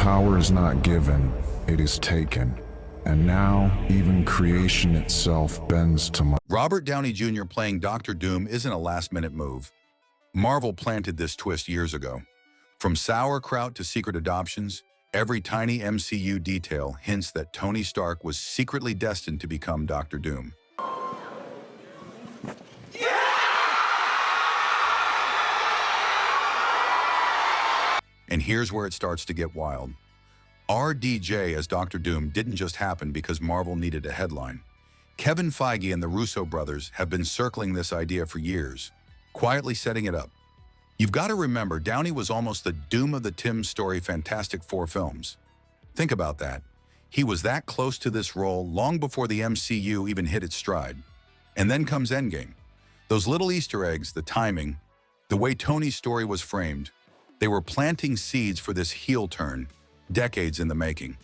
Power is not given, it is taken. And now, even creation itself bends to my... Robert Downey Jr. playing Doctor Doom isn't a last-minute move. Marvel planted this twist years ago. From sauerkraut to secret adoptions, every tiny MCU detail hints that Tony Stark was secretly destined to become Doctor Doom. And here's where it starts to get wild. RDJ as Doctor Doom didn't just happen because Marvel needed a headline. Kevin Feige and the Russo brothers have been circling this idea for years, quietly setting it up. You've got to remember, Downey was almost the Doom of the Tim Story Fantastic Four films. Think about that. He was that close to this role long before the MCU even hit its stride. And then comes Endgame. Those little Easter eggs, the timing, the way Tony's story was framed, they were planting seeds for this heel turn, decades in the making.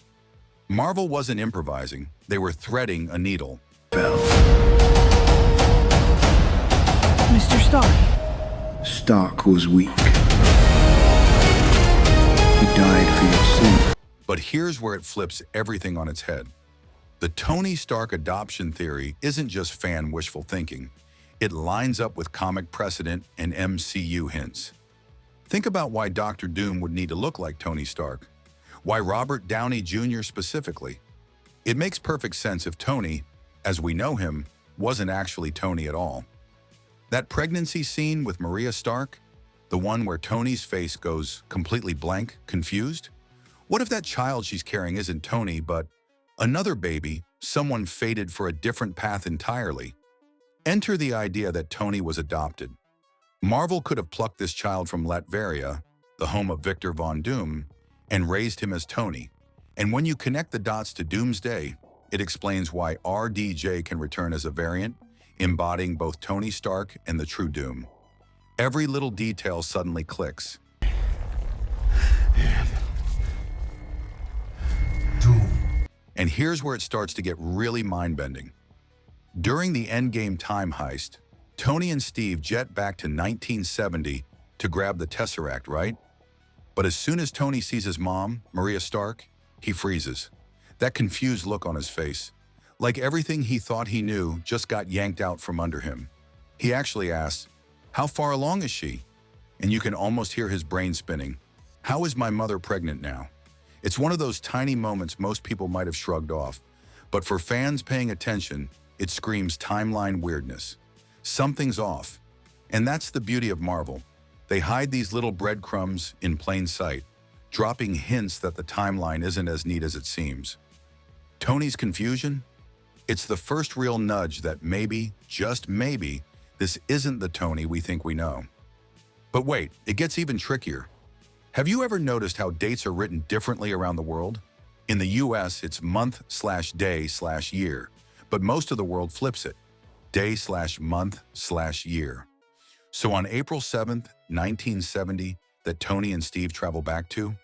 Marvel wasn't improvising, they were threading a needle. Mr. Stark. Stark was weak. He died for your sin. But here's where it flips everything on its head. The Tony Stark adoption theory isn't just fan wishful thinking. It lines up with comic precedent and MCU hints. Think about why Doctor Doom would need to look like Tony Stark. Why Robert Downey Jr. specifically? It makes perfect sense if Tony, as we know him, wasn't actually Tony at all. That pregnancy scene with Maria Stark, the one where Tony's face goes completely blank, confused? What if that child she's carrying isn't Tony, but another baby, someone fated for a different path entirely? Enter the idea that Tony was adopted. Marvel could have plucked this child from Latveria, the home of Victor Von Doom, and raised him as Tony. And when you connect the dots to Doomsday, it explains why RDJ can return as a variant, embodying both Tony Stark and the true Doom. Every little detail suddenly clicks. And here's where it starts to get really mind-bending. During the Endgame time heist, Tony and Steve jet back to 1970 to grab the Tesseract, right? But as soon as Tony sees his mom, Maria Stark, he freezes. That confused look on his face. Like everything he thought he knew just got yanked out from under him. He actually asks, "How far along is she?" And you can almost hear his brain spinning. How is my mother pregnant now? It's one of those tiny moments most people might have shrugged off. But for fans paying attention, it screams timeline weirdness. Something's off. And that's the beauty of Marvel. They hide these little breadcrumbs in plain sight, dropping hints that the timeline isn't as neat as it seems. Tony's confusion? It's the first real nudge that maybe, just maybe, this isn't the Tony we think we know. But wait, it gets even trickier. Have you ever noticed how dates are written differently around the world? In the US, it's month/day/year, but most of the world flips it. Day/month/year. So on April 7th, 1970, that Tony and Steve travel back to,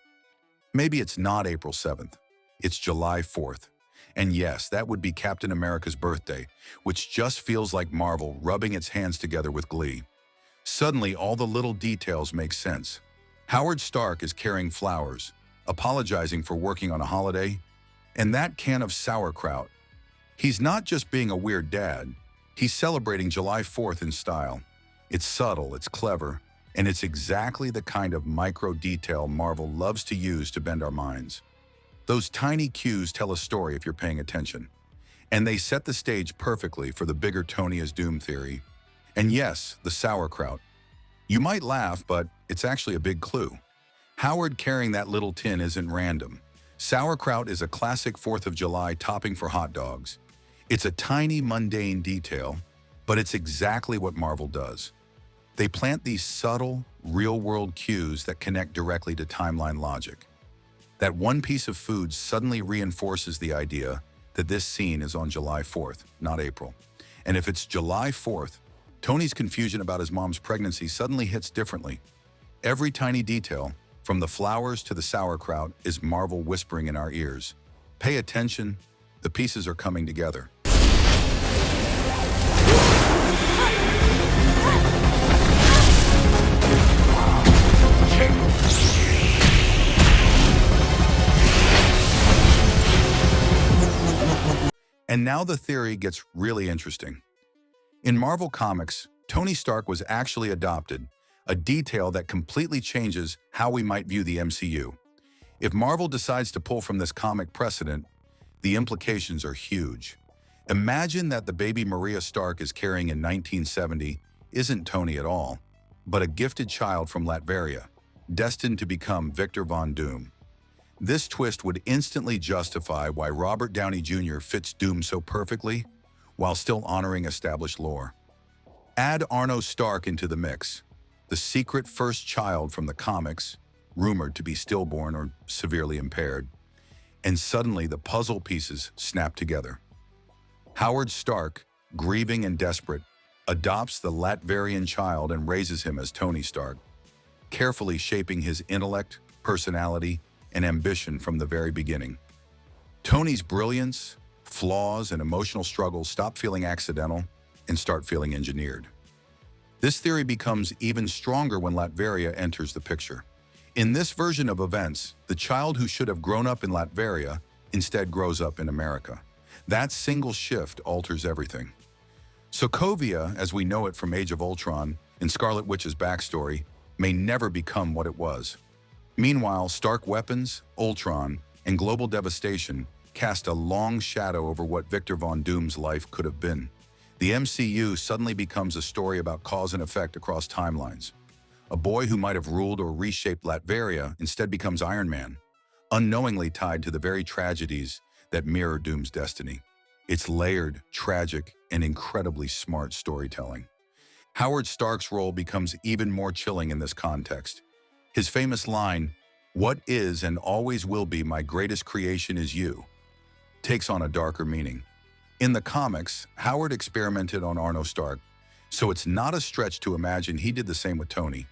maybe it's not April 7th, it's July 4th. And yes, that would be Captain America's birthday, which just feels like Marvel rubbing its hands together with glee. Suddenly, all the little details make sense. Howard Stark is carrying flowers, apologizing for working on a holiday, and that can of sauerkraut. He's not just being a weird dad, he's celebrating July 4th in style. It's subtle, it's clever, and it's exactly the kind of micro detail Marvel loves to use to bend our minds. Those tiny cues tell a story if you're paying attention. And they set the stage perfectly for the bigger Tony as Doom theory. And yes, the sauerkraut. You might laugh, but it's actually a big clue. Howard carrying that little tin isn't random. Sauerkraut is a classic 4th of July topping for hot dogs. It's a tiny, mundane detail, but it's exactly what Marvel does. They plant these subtle, real-world cues that connect directly to timeline logic. That one piece of food suddenly reinforces the idea that this scene is on July 4th, not April. And if it's July 4th, Tony's confusion about his mom's pregnancy suddenly hits differently. Every tiny detail, from the flowers to the sauerkraut, is Marvel whispering in our ears. Pay attention, the pieces are coming together. And now the theory gets really interesting. In Marvel Comics, Tony Stark was actually adopted, a detail that completely changes how we might view the MCU. If Marvel decides to pull from this comic precedent, the implications are huge. Imagine that the baby Maria Stark is carrying in 1970 isn't Tony at all, but a gifted child from Latveria, destined to become Victor Von Doom. This twist would instantly justify why Robert Downey Jr. fits Doom so perfectly, while still honoring established lore. Add Arno Stark into the mix, the secret first child from the comics, rumored to be stillborn or severely impaired, and suddenly the puzzle pieces snap together. Howard Stark, grieving and desperate, adopts the Latverian child and raises him as Tony Stark, carefully shaping his intellect, personality, and ambition from the very beginning. Tony's brilliance, flaws, and emotional struggles stop feeling accidental and start feeling engineered. This theory becomes even stronger when Latveria enters the picture. In this version of events, the child who should have grown up in Latveria instead grows up in America. That single shift alters everything. Sokovia, as we know it from Age of Ultron and Scarlet Witch's backstory, may never become what it was. Meanwhile, Stark weapons, Ultron, and global devastation cast a long shadow over what Victor Von Doom's life could have been. The MCU suddenly becomes a story about cause and effect across timelines. A boy who might have ruled or reshaped Latveria instead becomes Iron Man, unknowingly tied to the very tragedies that mirror Doom's destiny. It's layered, tragic, and incredibly smart storytelling. Howard Stark's role becomes even more chilling in this context. His famous line, "What is and always will be my greatest creation is you," takes on a darker meaning. In the comics, Howard experimented on Arno Stark, so it's not a stretch to imagine he did the same with Tony.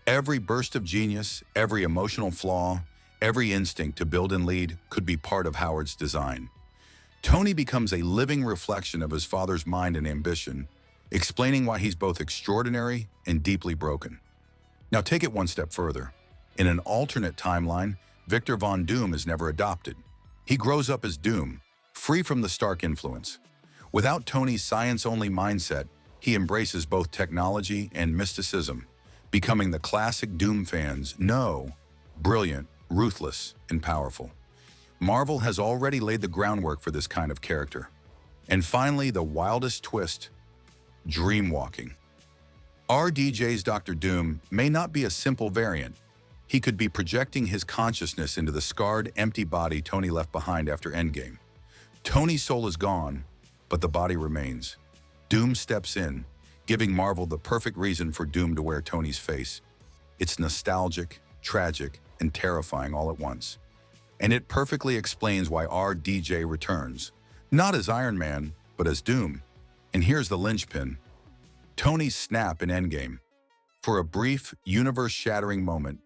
Every burst of genius, every emotional flaw, every instinct to build and lead could be part of Howard's design. Tony becomes a living reflection of his father's mind and ambition, explaining why he's both extraordinary and deeply broken. Now take it one step further. In an alternate timeline, Victor Von Doom is never adopted. He grows up as Doom, free from the Stark influence. Without Tony's science-only mindset, he embraces both technology and mysticism, becoming the classic Doom fans know: brilliant, ruthless, and powerful. Marvel has already laid the groundwork for this kind of character. And finally, the wildest twist: dreamwalking. RDJ's Dr. Doom may not be a simple variant. He could be projecting his consciousness into the scarred, empty body Tony left behind after Endgame. Tony's soul is gone, but the body remains. Doom steps in, giving Marvel the perfect reason for Doom to wear Tony's face. It's nostalgic, tragic, and terrifying all at once. And it perfectly explains why RDJ returns, not as Iron Man, but as Doom. And here's the linchpin: Tony's snap in Endgame. For a brief, universe-shattering moment,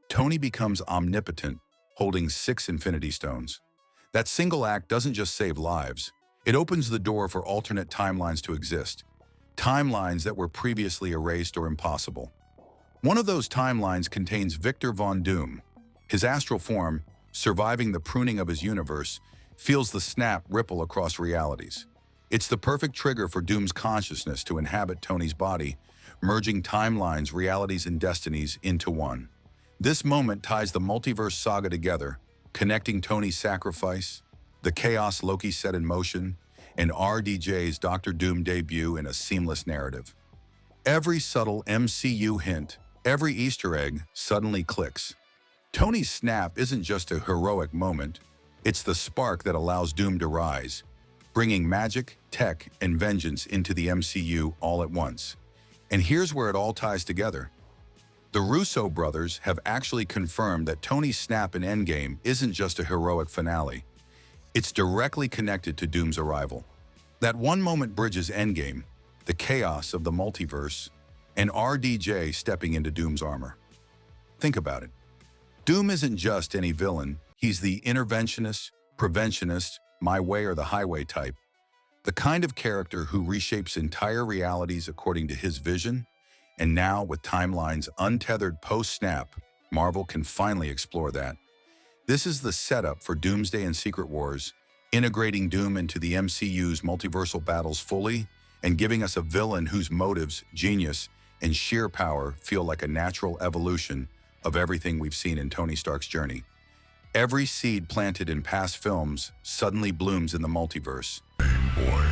Tony becomes omnipotent, holding 6 Infinity Stones. That single act doesn't just save lives, it opens the door for alternate timelines to exist, timelines that were previously erased or impossible. One of those timelines contains Victor Von Doom. His astral form, surviving the pruning of his universe, feels the snap ripple across realities. It's the perfect trigger for Doom's consciousness to inhabit Tony's body, merging timelines, realities, and destinies into one. This moment ties the multiverse saga together, connecting Tony's sacrifice, the chaos Loki set in motion, and RDJ's Dr. Doom debut in a seamless narrative. Every subtle MCU hint, every Easter egg suddenly clicks. Tony's snap isn't just a heroic moment, it's the spark that allows Doom to rise, bringing magic, tech, and vengeance into the MCU all at once. And here's where it all ties together. The Russo brothers have actually confirmed that Tony's snap in Endgame isn't just a heroic finale. It's directly connected to Doom's arrival. That one moment bridges Endgame, the chaos of the multiverse, and RDJ stepping into Doom's armor. Think about it. Doom isn't just any villain, he's the interventionist, preventionist, my way or the highway type. The kind of character who reshapes entire realities according to his vision. And now, with timelines untethered post-snap, Marvel can finally explore that. This is the setup for Doomsday and Secret Wars, integrating Doom into the MCU's multiversal battles fully and giving us a villain whose motives, genius, and sheer power feel like a natural evolution of everything we've seen in Tony Stark's journey. Every seed planted in past films suddenly blooms in the multiverse. Boy,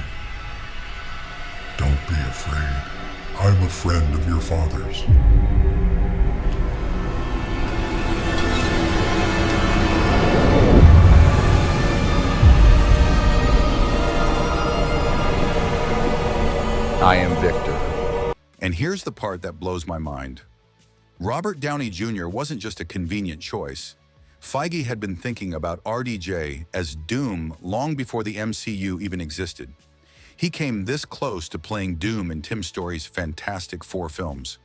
don't be afraid. I'm a friend of your father's. I am Victor. And here's the part that blows my mind. Robert Downey Jr. wasn't just a convenient choice. Feige had been thinking about RDJ as Doom long before the MCU even existed. He came this close to playing Doom in Tim Story's Fantastic Four films.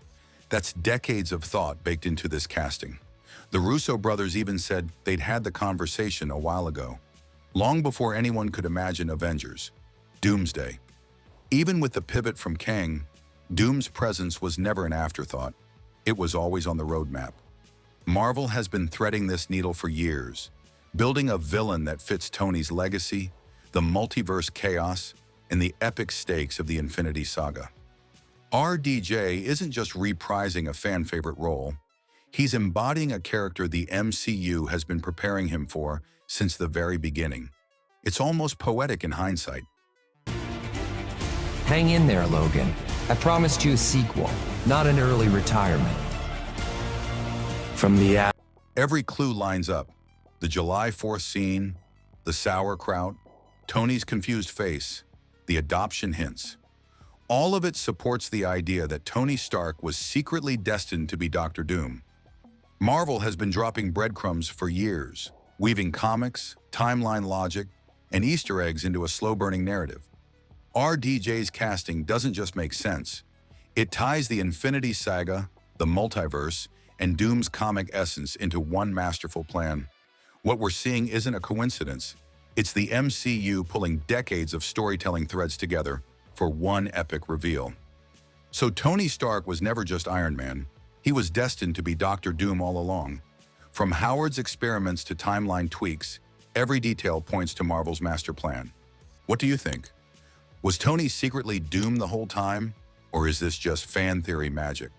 That's decades of thought baked into this casting. The Russo brothers even said they'd had the conversation a while ago, long before anyone could imagine Avengers, Doomsday. Even with the pivot from Kang, Doom's presence was never an afterthought. It was always on the roadmap. Marvel has been threading this needle for years, building a villain that fits Tony's legacy, the multiverse chaos, and the epic stakes of the Infinity Saga. RDJ isn't just reprising a fan-favorite role. He's embodying a character the MCU has been preparing him for since the very beginning. It's almost poetic in hindsight. Hang in there, Logan. I promised you a sequel, not an early retirement. From the Every clue lines up. The July 4th scene, the sauerkraut, Tony's confused face, the adoption hints. All of it supports the idea that Tony Stark was secretly destined to be Doctor Doom. Marvel has been dropping breadcrumbs for years, weaving comics, timeline logic, and Easter eggs into a slow-burning narrative. RDJ's casting doesn't just make sense. It ties the Infinity Saga, the multiverse, and Doom's comic essence into one masterful plan. What we're seeing isn't a coincidence. It's the MCU pulling decades of storytelling threads together for one epic reveal. So Tony Stark was never just Iron Man. He was destined to be Doctor Doom all along. From Howard's experiments to timeline tweaks, every detail points to Marvel's master plan. What do you think? Was Tony secretly Doom the whole time? Or is this just fan theory magic?